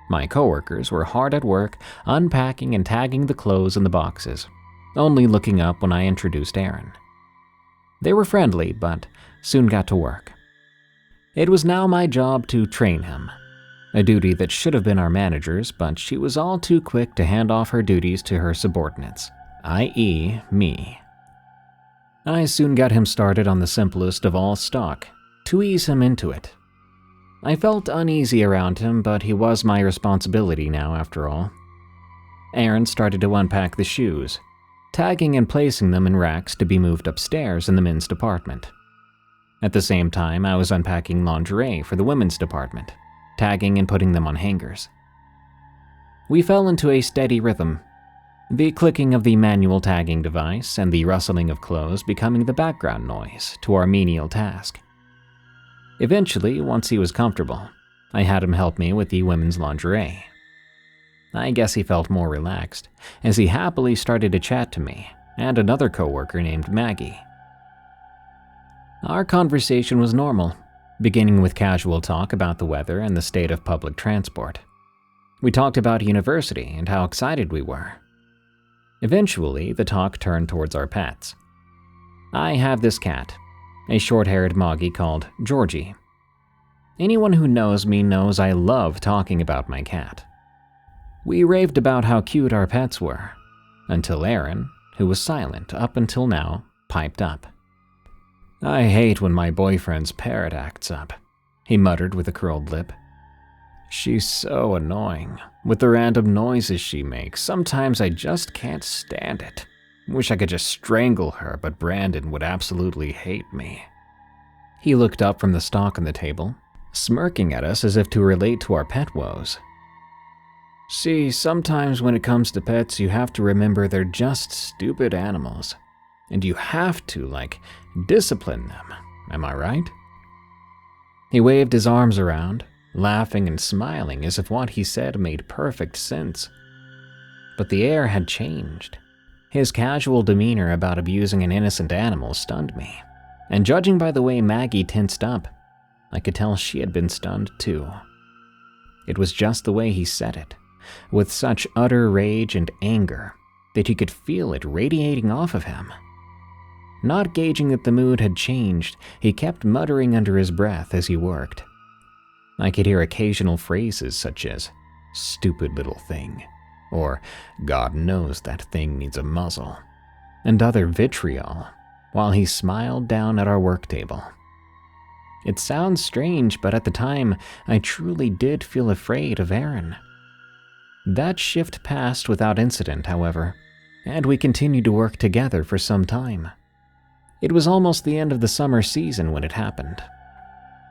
My coworkers were hard at work unpacking and tagging the clothes in the boxes, only looking up when I introduced Aaron. They were friendly, but soon got to work. It was now my job to train him, a duty that should have been our manager's, but she was all too quick to hand off her duties to her subordinates, i.e. me. I soon got him started on the simplest of all stock, to ease him into it. I felt uneasy around him, but he was my responsibility now after all. Aaron started to unpack the shoes, tagging and placing them in racks to be moved upstairs in the men's department. At the same time, I was unpacking lingerie for the women's department, tagging and putting them on hangers. We fell into a steady rhythm, the clicking of the manual tagging device and the rustling of clothes becoming the background noise to our menial task. Eventually, once he was comfortable, I had him help me with the women's lingerie. I guess he felt more relaxed, as he happily started to chat to me and another coworker named Maggie. Our conversation was normal, beginning with casual talk about the weather and the state of public transport. We talked about university and how excited we were. Eventually, the talk turned towards our pets. I have this cat. a short-haired moggy called Georgie. Anyone who knows me knows I love talking about my cat. We raved about how cute our pets were, until Aaron, who was silent up until now, piped up. "I hate when my boyfriend's parrot acts up," he muttered with a curled lip. "She's so annoying, with the random noises she makes. Sometimes I just can't stand it. Wish I could just strangle her, but Brandon would absolutely hate me." He looked up from the stock on the table, smirking at us as if to relate to our pet woes. "See, sometimes when it comes to pets, you have to remember they're just stupid animals. And you have to, discipline them. Am I right?" He waved his arms around, laughing and smiling as if what he said made perfect sense. But the air had changed. His casual demeanor about abusing an innocent animal stunned me, and judging by the way Maggie tensed up, I could tell she had been stunned too. It was just the way he said it, with such utter rage and anger that you could feel it radiating off of him. Not gauging that the mood had changed, he kept muttering under his breath as he worked. I could hear occasional phrases such as, "stupid little thing," or "God knows that thing needs a muzzle," and other vitriol, while he smiled down at our work table. It sounds strange, but at the time, I truly did feel afraid of Aaron. That shift passed without incident, however, and we continued to work together for some time. It was almost the end of the summer season when it happened.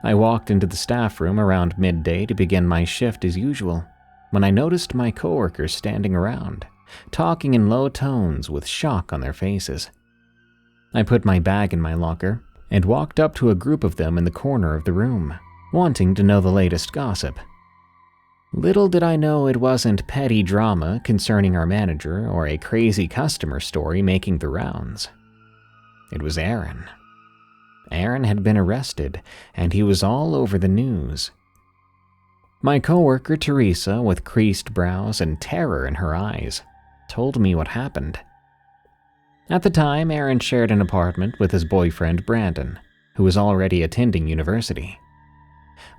I walked into the staff room around midday to begin my shift as usual, when I noticed my coworkers standing around, talking in low tones with shock on their faces. I put my bag in my locker and walked up to a group of them in the corner of the room, wanting to know the latest gossip. Little did I know it wasn't petty drama concerning our manager or a crazy customer story making the rounds. It was Aaron. Aaron had been arrested, and he was all over the news. My coworker Teresa, with creased brows and terror in her eyes, told me what happened. At the time, Aaron shared an apartment with his boyfriend Brandon, who was already attending university.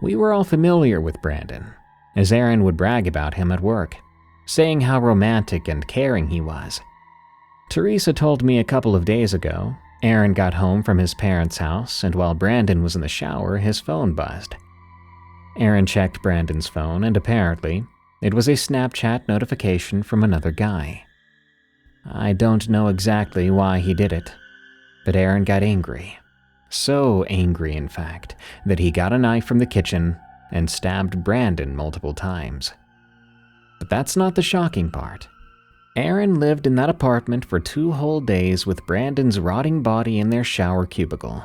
We were all familiar with Brandon, as Aaron would brag about him at work, saying how romantic and caring he was. Teresa told me a couple of days ago, Aaron got home from his parents' house, and while Brandon was in the shower, his phone buzzed. Aaron checked Brandon's phone, and apparently, it was a Snapchat notification from another guy. I don't know exactly why he did it, but Aaron got angry. So angry, in fact, that he got a knife from the kitchen and stabbed Brandon multiple times. But that's not the shocking part. Aaron lived in that apartment for 2 whole days with Brandon's rotting body in their shower cubicle.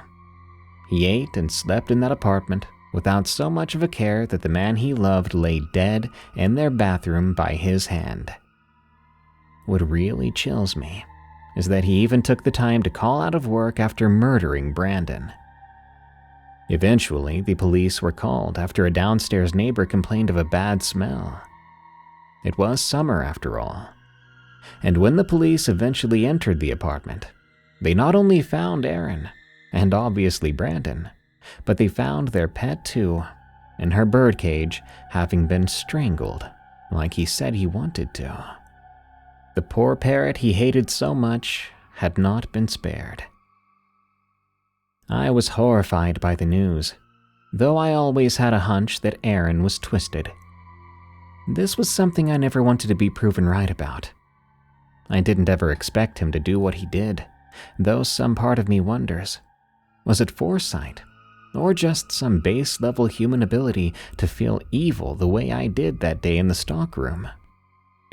He ate and slept in that apartment without so much of a care that the man he loved lay dead in their bathroom by his hand. What really chills me is that he even took the time to call out of work after murdering Brandon. Eventually, the police were called after a downstairs neighbor complained of a bad smell. It was summer after all. And when the police eventually entered the apartment, they not only found Aaron, and obviously Brandon, but they found their pet too, in her birdcage, having been strangled, like he said he wanted to. The poor parrot he hated so much had not been spared. I was horrified by the news, though I always had a hunch that Aaron was twisted. This was something I never wanted to be proven right about. I didn't ever expect him to do what he did, though some part of me wonders, was it foresight, or just some base-level human ability to feel evil the way I did that day in the stockroom?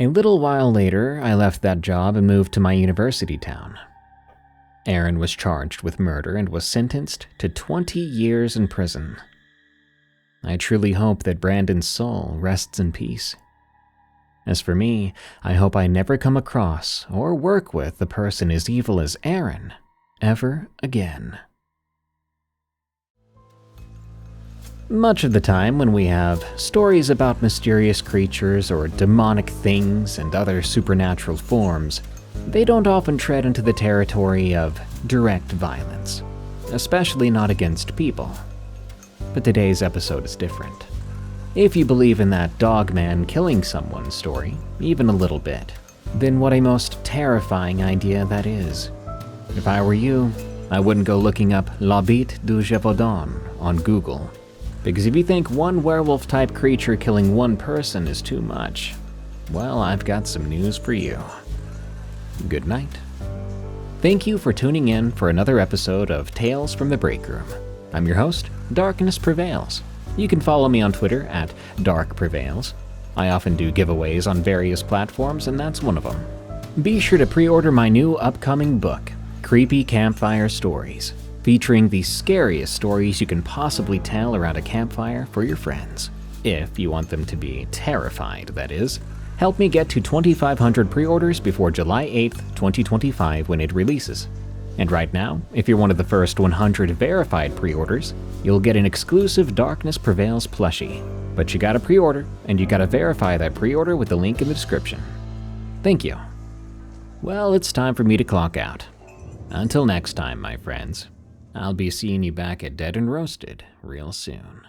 A little while later, I left that job and moved to my university town. Aaron was charged with murder and was sentenced to 20 years in prison. I truly hope that Brandon's soul rests in peace. As for me, I hope I never come across or work with a person as evil as Aaron ever again. Much of the time when we have stories about mysterious creatures or demonic things and other supernatural forms, they don't often tread into the territory of direct violence. especially not against people. But today's episode is different. If you believe in that Dogman killing someone story, even a little bit, then what a most terrifying idea that is. If I were you, I wouldn't go looking up La Bite du Gévaudan on Google. Because if you think one werewolf-type creature killing one person is too much, well, I've got some news for you. Good night. Thank you for tuning in for another episode of Tales from the Break Room. I'm your host, Darkness Prevails. You can follow me on Twitter at DarkPrevails. I often do giveaways on various platforms, and that's one of them. Be sure to pre-order my new upcoming book, Creepy Campfire Stories, featuring the scariest stories you can possibly tell around a campfire for your friends. If you want them to be terrified, that is. Help me get to 2,500 pre-orders before July 8th, 2025 when it releases. And right now, if you're one of the first 100 verified pre-orders, you'll get an exclusive Darkness Prevails plushie. But you gotta pre-order, and you gotta verify that pre-order with the link in the description. Thank you. Well, it's time for me to clock out. Until next time, my friends, I'll be seeing you back at Dead and Roasted real soon.